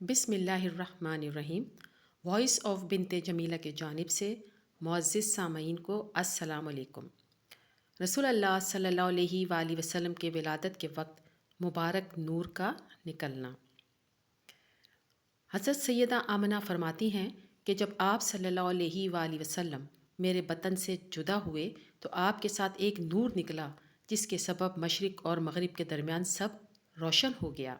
بسم اللہ الرحمن الرحیم۔ وائس آف بنت جمیلہ کے جانب سے معزز سامعین کو السلام علیکم۔ رسول اللہ صلی اللہ علیہ وآلہ وسلم کے ولادت کے وقت مبارک نور کا نکلنا۔ حضرت سیدہ آمنہ فرماتی ہیں کہ جب آپ صلی اللہ علیہ وآلہ وسلم میرے بطن سے جدا ہوئے تو آپ کے ساتھ ایک نور نکلا جس کے سبب مشرق اور مغرب کے درمیان سب روشن ہو گیا۔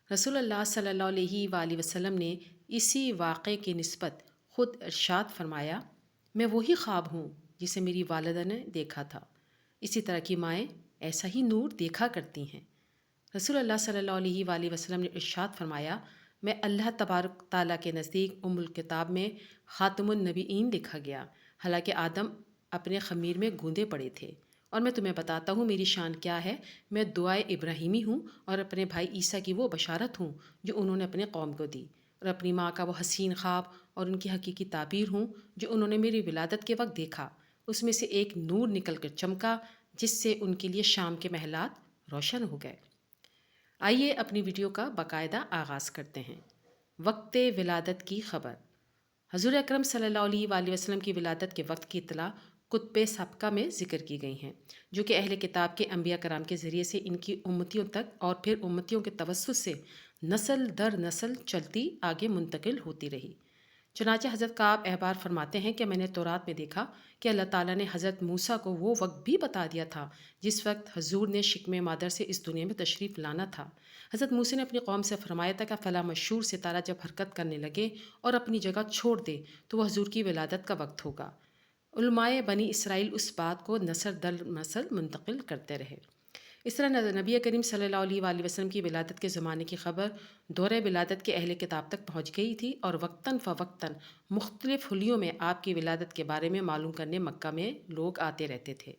رسول اللہ صلی اللہ علیہ وآلہ وسلم نے اسی واقعے کی نسبت خود ارشاد فرمایا، میں وہی خواب ہوں جسے میری والدہ نے دیکھا تھا، اسی طرح کی مائیں ایسا ہی نور دیکھا کرتی ہیں۔ رسول اللہ صلی اللہ علیہ وآلہ وسلم نے ارشاد فرمایا، میں اللہ تبارک تعالیٰ کے نزدیک الکتاب میں خاتم النبیین لکھا گیا، حالانکہ آدم اپنے خمیر میں گوندے پڑے تھے۔ اور میں تمہیں بتاتا ہوں میری شان کیا ہے، میں دعائے ابراہیمی ہوں اور اپنے بھائی عیسیٰ کی وہ بشارت ہوں جو انہوں نے اپنے قوم کو دی، اور اپنی ماں کا وہ حسین خواب اور ان کی حقیقی تعبیر ہوں جو انہوں نے میری ولادت کے وقت دیکھا۔ اس میں سے ایک نور نکل کر چمکا جس سے ان کے لیے شام کے محلات روشن ہو گئے۔ آئیے اپنی ویڈیو کا باقاعدہ آغاز کرتے ہیں۔ وقت ولادت کی خبر۔ حضور اکرم صلی اللہ علیہ وآلہ وسلم کی ولادت کے وقت کی اطلاع کتب سابقہ میں ذکر کی گئی ہیں، جو کہ اہل کتاب کے انبیاء کرام کے ذریعے سے ان کی امتیوں تک اور پھر امتیوں کے توسط سے نسل در نسل چلتی آگے منتقل ہوتی رہی۔ چنانچہ حضرت کعب احبار فرماتے ہیں کہ میں نے تورات میں دیکھا کہ اللہ تعالیٰ نے حضرت موسیٰ کو وہ وقت بھی بتا دیا تھا جس وقت حضور نے شکم مادر سے اس دنیا میں تشریف لانا تھا۔ حضرت موسیٰ نے اپنی قوم سے فرمایا تھا کہ فلاں مشہور ستارہ جب حرکت کرنے لگے اور اپنی جگہ چھوڑ دے تو وہ حضور کی ولادت کا وقت ہوگا۔ علماء بنی اسرائیل اس بات کو نسل در نسل منتقل کرتے رہے۔ اس طرح نبی کریم صلی اللہ علیہ وآلہ وسلم کی ولادت کے زمانے کی خبر دورہ ولادت کے اہل کتاب تک پہنچ گئی تھی، اور وقتاً فوقتاً مختلف حلیوں میں آپ کی ولادت کے بارے میں معلوم کرنے مکہ میں لوگ آتے رہتے تھے۔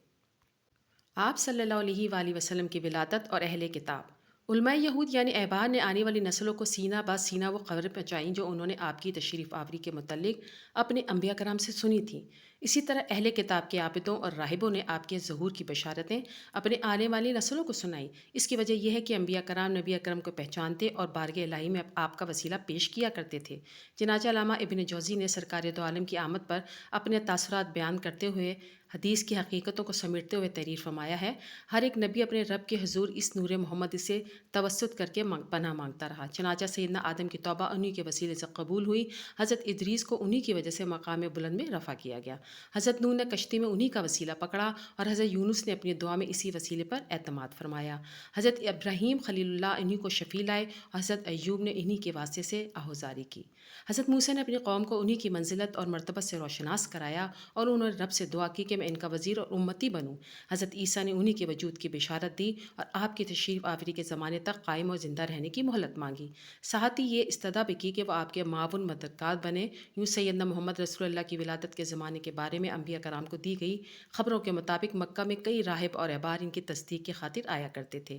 آپ صلی اللہ علیہ وآلہ وسلم کی ولادت اور اہل کتاب۔ علماء یہود یعنی احبار نے آنے والی نسلوں کو سینہ بہ سینہ وہ خبریں پہنچائیں جو انہوں نے آپ کی تشریف آوری کے متعلق اپنے انبیاء کرام سے سنی تھیں۔ اسی طرح اہل کتاب کے عابدوں اور راہبوں نے آپ کے ظہور کی بشارتیں اپنے آنے والی نسلوں کو سنائیں۔ اس کی وجہ یہ ہے کہ انبیاء کرام نبی اکرم کو پہچانتے اور بارگاہ الہی میں آپ کا وسیلہ پیش کیا کرتے تھے۔ چنانچہ علامہ ابن جوزی نے سرکار دو عالم کی آمد پر اپنے تاثرات بیان کرتے ہوئے حدیث کی حقیقتوں کو سمیٹتے ہوئے تحریر فرمایا ہے، ہر ایک نبی اپنے رب کے حضور اس نور محمد سے توسط کر کے پناہ مانگتا رہا، چنانچہ سیدنا آدم کی توبہ انہی کے وسیلے سے قبول ہوئی، حضرت ادریس کو انہی کی وجہ سے مقام بلند میں رفع کیا گیا، حضرت نوح نے کشتی میں انہی کا وسیلہ پکڑا اور حضرت یونس نے اپنی دعا میں اسی وسیلے پر اعتماد فرمایا، حضرت ابراہیم خلیل اللہ انہی کو شفیع لائے اور حضرت ایوب نے انہی کے واسطے سے آہوزاری کی، حضرت موسیٰ نے اپنی قوم کو انہی کی منزلت اور مرتبت سے روشناس کرایا اور انہوں نے رب سے دعا کی کہ میں ان کا وزیر اور امتی بنوں، حضرت عیسیٰ نے انہی کے وجود کی بشارت دی اور آپ کی تشریف آوری کے زمانے تک قائم اور زندہ رہنے کی مہلت مانگی، ساتھ ہی یہ استدعا بھی کی کہ وہ آپ کے معاون مددگار بنے۔ یوں سیدنا محمد رسول اللہ کی ولادت کے زمانے کے بارے میں انبیاء کرام کو دی گئی خبروں کے مطابق مکہ میں کئی راہب اور احبار ان کی تصدیق کی خاطر آیا کرتے تھے۔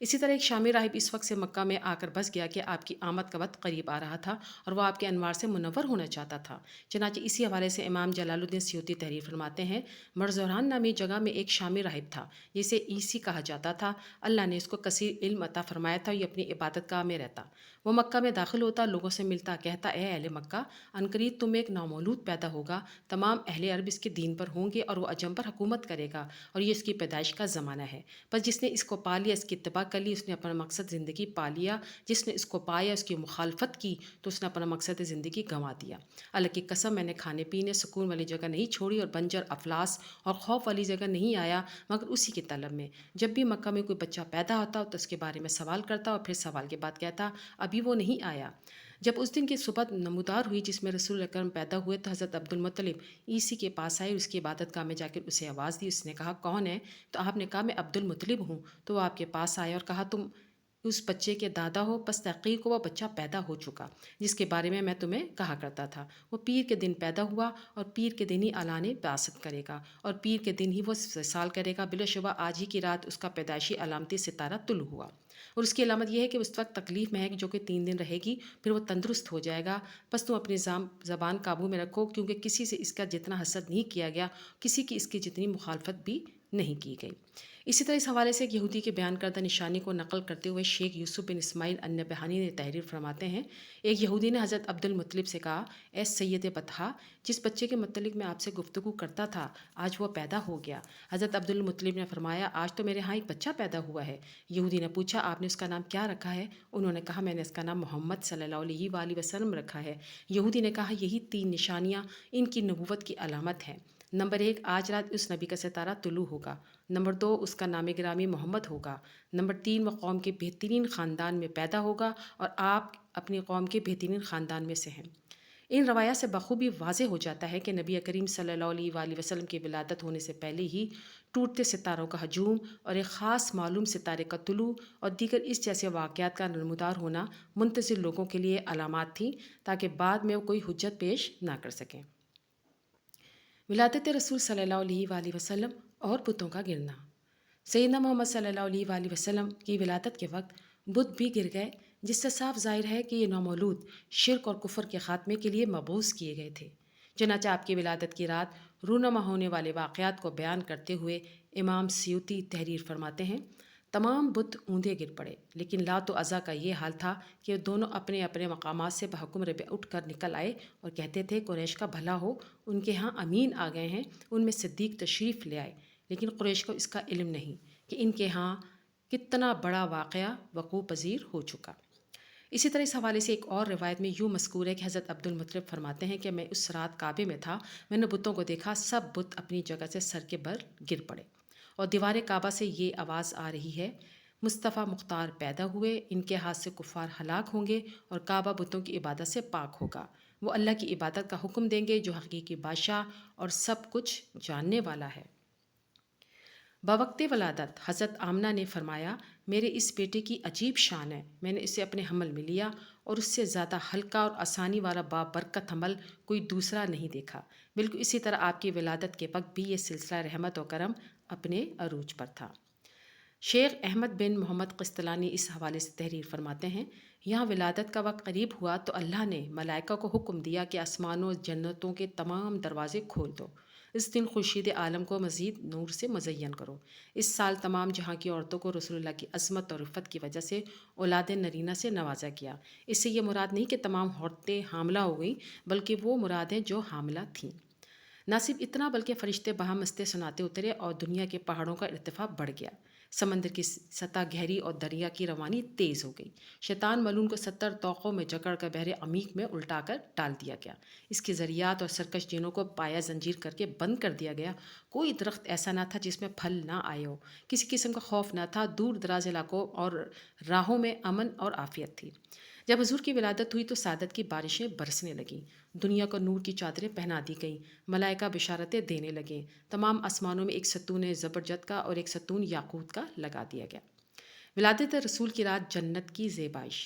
اسی طرح ایک شامی راہب اس وقت سے مکہ میں آ کر بس گیا کہ آپ کی آمد کا وقت قریب آ رہا تھا اور وہ آپ کے انوار سے منور ہونا چاہتا تھا، چنانچہ اسی حوالے سے امام جلال الدین سیوطی تحریر فرماتے ہیں، مرزوران نامی جگہ میں ایک شامی راہب تھا جسے عیسی کہا جاتا تھا، اللہ نے اس کو کثیر علم عطا فرمایا تھا، یہ اپنی عبادت گاہ میں رہتا، وہ مکہ میں داخل ہوتا، لوگوں سے ملتا، کہتا، اے اہل مکہ، عنقریب تم میں ایک نامولود پیدا ہوگا، تمام اہل عرب اس کے دین پر ہوں گے اور وہ عجم پر حکومت کرے گا اور یہ اس کی پیدائش کا زمانہ ہے، بس جس نے اس کو پا لیا، اس کی اتباع کر لی، اس نے اپنا مقصد زندگی پا لیا، جس نے اس کو پایا اس کی مخالفت کی تو اس نے اپنا مقصد زندگی گنوا دیا، اللہ کی قسم میں نے کھانے پینے سکون والی جگہ نہیں چھوڑی اور بنجر افلاس اور خوف والی جگہ نہیں آیا مگر اسی کی طلب میں، جب بھی مکہ میں کوئی بچہ پیدا ہوتا تو اس کے بارے میں سوال کرتا اور پھر سوال کے بعد کہتا ابھی وہ نہیں آیا۔ جب اس دن کی صبح نمودار ہوئی جس میں رسول اکرم پیدا ہوئے تو حضرت عبد المطلب عیسی کے پاس آئے، اس کی عبادت گاہ میں جا کر اسے آواز دی، اس نے کہا کون ہے؟ تو آپ نے کہا میں عبد المطلب ہوں، تو وہ آپ کے پاس آئے اور کہا تم اس بچے کے دادا ہو، پس تحقیق وہ بچہ پیدا ہو چکا جس کے بارے میں تمہیں کہا کرتا تھا، وہ پیر کے دن پیدا ہوا اور پیر کے دن ہی اعلان بعثت کرے گا اور پیر کے دن ہی وہ وصال کرے گا، بلا شبہ آج ہی کی رات اس کا پیدائشی علامتی ستارہ طلوع ہوا، اور اس کی علامت یہ ہے کہ اس وقت تکلیف میں ہے جو کہ 3 دن رہے گی، پھر وہ تندرست ہو جائے گا، بس تم اپنی زبان قابو میں رکھو کیونکہ کسی سے اس کا جتنا حسد نہیں کیا گیا، کسی کی اس کی جتنی مخالفت بھی نہیں کی گئی۔ اسی طرح اس حوالے سے ایک یہودی کے بیان کردہ نشانی کو نقل کرتے ہوئے شیخ یوسف بن اسماعیل النبہانی نے تحریر فرماتے ہیں، ایک یہودی نے حضرت عبد المطلب سے کہا، اے سید بطحہ، جس بچے کے متعلق میں آپ سے گفتگو کرتا تھا آج وہ پیدا ہو گیا۔ حضرت عبد المطلب نے فرمایا، آج تو میرے ہاں ایک بچہ پیدا ہوا ہے۔ یہودی نے پوچھا، آپ نے اس کا نام کیا رکھا ہے؟ انہوں نے کہا، میں نے اس کا نام محمد صلی اللہ علیہ وآلہ وسلم رکھا ہے۔ یہودی نے کہا، یہی 3 نشانیاں ان کی نبوت کی علامت ہیں۔ نمبر 1، آج رات اس نبی کا ستارہ طلوع ہوگا۔ نمبر 2، اس کا نام گرامی محمد ہوگا۔ نمبر 3، وہ قوم کے بہترین خاندان میں پیدا ہوگا اور آپ اپنی قوم کے بہترین خاندان میں سے ہیں۔ ان روایات سے بخوبی واضح ہو جاتا ہے کہ نبی کریم صلی اللہ علیہ وآلہ وسلم کی ولادت ہونے سے پہلے ہی ٹوٹتے ستاروں کا ہجوم اور ایک خاص معلوم ستارے کا طلوع اور دیگر اس جیسے واقعات کا نمودار ہونا منتظر لوگوں کے لیے علامات تھیں تاکہ بعد میں وہ کوئی حجت پیش نہ کر سکیں۔ ولادت رسول صلی اللہ علیہ وآلہ وسلم اور بتوں کا گرنا۔ سیدنا محمد صلی اللہ علیہ وآلہ وسلم کی ولادت کے وقت بت بھی گر گئے، جس سے صاف ظاہر ہے کہ یہ نومولود شرک اور کفر کے خاتمے کے لیے مبعوث کیے گئے تھے۔ چنانچہ آپ کی ولادت کی رات رونما ہونے والے واقعات کو بیان کرتے ہوئے امام سیوطی تحریر فرماتے ہیں، تمام بت اوندے گر پڑے، لیکن لات و عزا کا یہ حال تھا کہ دونوں اپنے اپنے مقامات سے بحکم رب اٹھ کر نکل آئے اور کہتے تھے، قریش کا بھلا ہو، ان کے ہاں امین آ گئے ہیں، ان میں صدیق تشریف لے آئے۔ لیکن قریش کو اس کا علم نہیں کہ ان کے ہاں کتنا بڑا واقعہ وقوع پذیر ہو چکا۔ اسی طرح اس حوالے سے ایک اور روایت میں یوں مذکور ہے کہ حضرت عبد المطلب فرماتے ہیں کہ میں اس رات کعبے میں تھا، میں نے بتوں کو دیکھا، سب بت اپنی جگہ سے سر کے بل گر پڑے اور دیوار کعبہ سے یہ آواز آ رہی ہے، مصطفیٰ مختار پیدا ہوئے، ان کے ہاتھ سے کفار ہلاک ہوں گے اور کعبہ بتوں کی عبادت سے پاک ہوگا۔ وہ اللہ کی عبادت کا حکم دیں گے جو حقیقی بادشاہ اور سب کچھ جاننے والا ہے۔ بوقت ولادت حضرت آمنہ نے فرمایا، میرے اس بیٹے کی عجیب شان ہے، میں نے اسے اپنے حمل میں لیا اور اس سے زیادہ ہلکا اور آسانی والا بابرکت حمل کوئی دوسرا نہیں دیکھا۔ بالکل اسی طرح آپ کی ولادت کے وقت بھی یہ سلسلہ رحمت و کرم اپنے عروج پر تھا۔ شیخ احمد بن محمد قسطلانی اس حوالے سے تحریر فرماتے ہیں، یہاں ولادت کا وقت قریب ہوا تو اللہ نے ملائکہ کو حکم دیا کہ آسمانوں اور جنتوں کے تمام دروازے کھول دو، اس دن خورشید عالم کو مزید نور سے مزین کرو۔ اس سال تمام جہاں کی عورتوں کو رسول اللہ کی عظمت اور عفت کی وجہ سے اولاد نرینہ سے نوازا گیا۔ اس سے یہ مراد نہیں کہ تمام عورتیں حاملہ ہو گئیں، بلکہ وہ مراد ہیں جو حاملہ تھیں۔ نہ صرف اتنا بلکہ فرشتے بہم مستے سناتے اترے اور دنیا کے پہاڑوں کا ارتفاع بڑھ گیا، سمندر کی سطح گہری اور دریا کی روانی تیز ہو گئی۔ شیطان ملعون کو 70 طوقوں میں جکڑ کر بحر عمیق میں الٹا کر ڈال دیا گیا۔ اس کی ذریات اور سرکش جنوں کو پایا زنجیر کر کے بند کر دیا گیا۔ کوئی درخت ایسا نہ تھا جس میں پھل نہ آئے ہو، کسی قسم کا خوف نہ تھا، دور دراز علاقوں اور راہوں میں امن اور عافیت تھی۔ جب حضور کی ولادت ہوئی تو سعادت کی بارشیں برسنے لگیں، دنیا کو نور کی چادریں پہنا دی گئیں، ملائکہ بشارتیں دینے لگیں، تمام آسمانوں میں ایک ستون زبرجد کا اور ایک ستون یاقوت کا لگا دیا گیا۔ ولادت رسول کی رات جنت کی زیبائش۔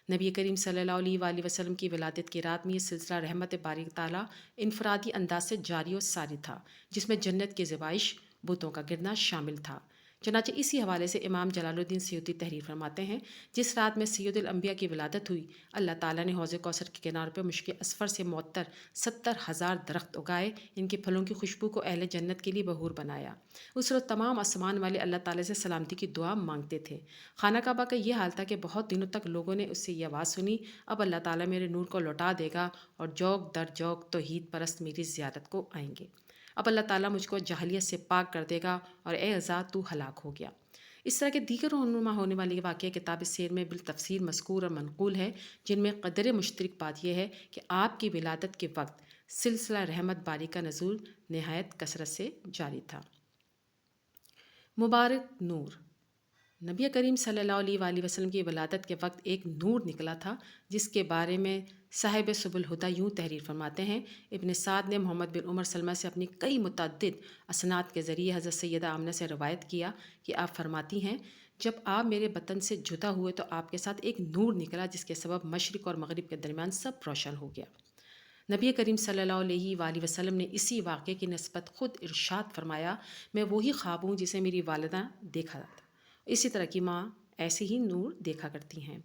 نبی کریم صلی اللہ علیہ وآلہ وسلم کی ولادت کی رات میں یہ سلسلہ رحمت باری تعالیٰ انفرادی انداز سے جاری و ساری تھا، جس میں جنت کی زیبائش، بتوں کا گرنا شامل تھا۔ چنانچہ اسی حوالے سے امام جلال الدین سیوطی تحریر فرماتے ہیں، جس رات میں سید الانبیاء کی ولادت ہوئی، اللہ تعالیٰ نے حوض کوثر کے کنارے پر مشک اصفر سے معطر 70,000 درخت اگائے، ان کے پھلوں کی خوشبو کو اہل جنت کے لیے بہور بنایا۔ اس روز تمام آسمان والے اللہ تعالیٰ سے سلامتی کی دعا مانگتے تھے۔ خانہ کعبہ کا یہ حال تھا کہ بہت دنوں تک لوگوں نے اس سے یہ آواز سنی، اب اللہ تعالیٰ میرے نور کو لوٹا دے گا اور جوگ در جوگ توحید پرست میری زیارت کو آئیں گے۔ اب اللہ تعالیٰ مجھ کو جاہلیت سے پاک کر دے گا اور اے عزا تو ہلاک ہو گیا۔ اس طرح کے دیگر رونما ہونے والی واقعہ کتاب سیر میں بالتفصیل مذکور اور منقول ہے، جن میں قدر مشترک بات یہ ہے کہ آپ کی ولادت کے وقت سلسلہ رحمت باری کا نزول نہایت کثرت سے جاری تھا۔ مبارک نور۔ نبی کریم صلی اللہ علیہ وآلہ وسلم کی ولادت کے وقت ایک نور نکلا تھا، جس کے بارے میں صاحب سبل الہدیٰ یوں تحریر فرماتے ہیں، ابن سعد نے محمد بن عمر سلمہ سے اپنی کئی متعدد اسناد کے ذریعے حضرت سیدہ آمنہ سے روایت کیا کہ آپ فرماتی ہیں، جب آپ میرے بطن سے جدا ہوئے تو آپ کے ساتھ ایک نور نکلا جس کے سبب مشرق اور مغرب کے درمیان سب روشن ہو گیا۔ نبی کریم صلی اللہ علیہ وآلہ وسلم نے اسی واقعے کی نسبت خود ارشاد فرمایا، میں وہی خواب ہوں جسے میری والدہ دیکھا تھا، اسی طرح کی ماں ایسے ہی نور دیکھا کرتی ہیں۔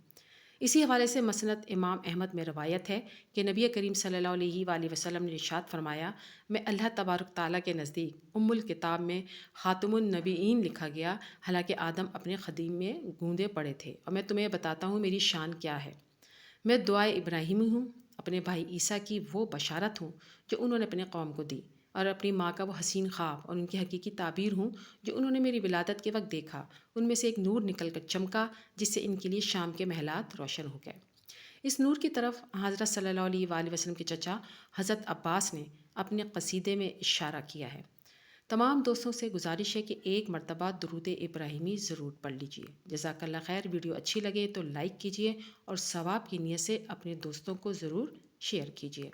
اسی حوالے سے مسند امام احمد میں روایت ہے کہ نبی کریم صلی اللہ علیہ وآلہ وسلم نے ارشاد فرمایا، میں اللہ تبارک تعالیٰ کے نزدیک الکتاب میں خاتم النبیین لکھا گیا، حالانکہ آدم اپنے قدیم میں گوندے پڑے تھے، اور میں تمہیں بتاتا ہوں میری شان کیا ہے۔ میں دعائے ابراہیمی ہوں، اپنے بھائی عیسیٰ کی وہ بشارت ہوں جو انہوں نے اپنے قوم کو دی، اور اپنی ماں کا وہ حسین خواب اور ان کی حقیقی تعبیر ہوں جو انہوں نے میری ولادت کے وقت دیکھا۔ ان میں سے ایک نور نکل کر چمکا جس سے ان کے لیے شام کے محلات روشن ہو گئے۔ اس نور کی طرف حضرت صلی اللہ علیہ وآلہ وسلم کے چچا حضرت عباس نے اپنے قصیدے میں اشارہ کیا ہے۔ تمام دوستوں سے گزارش ہے کہ ایک مرتبہ درود ابراہیمی ضرور پڑھ لیجئے۔ جزاک اللہ خیر۔ ویڈیو اچھی لگے تو لائک کیجئے اور ثواب کی نیت سے اپنے دوستوں کو ضرور شیئر کیجئے۔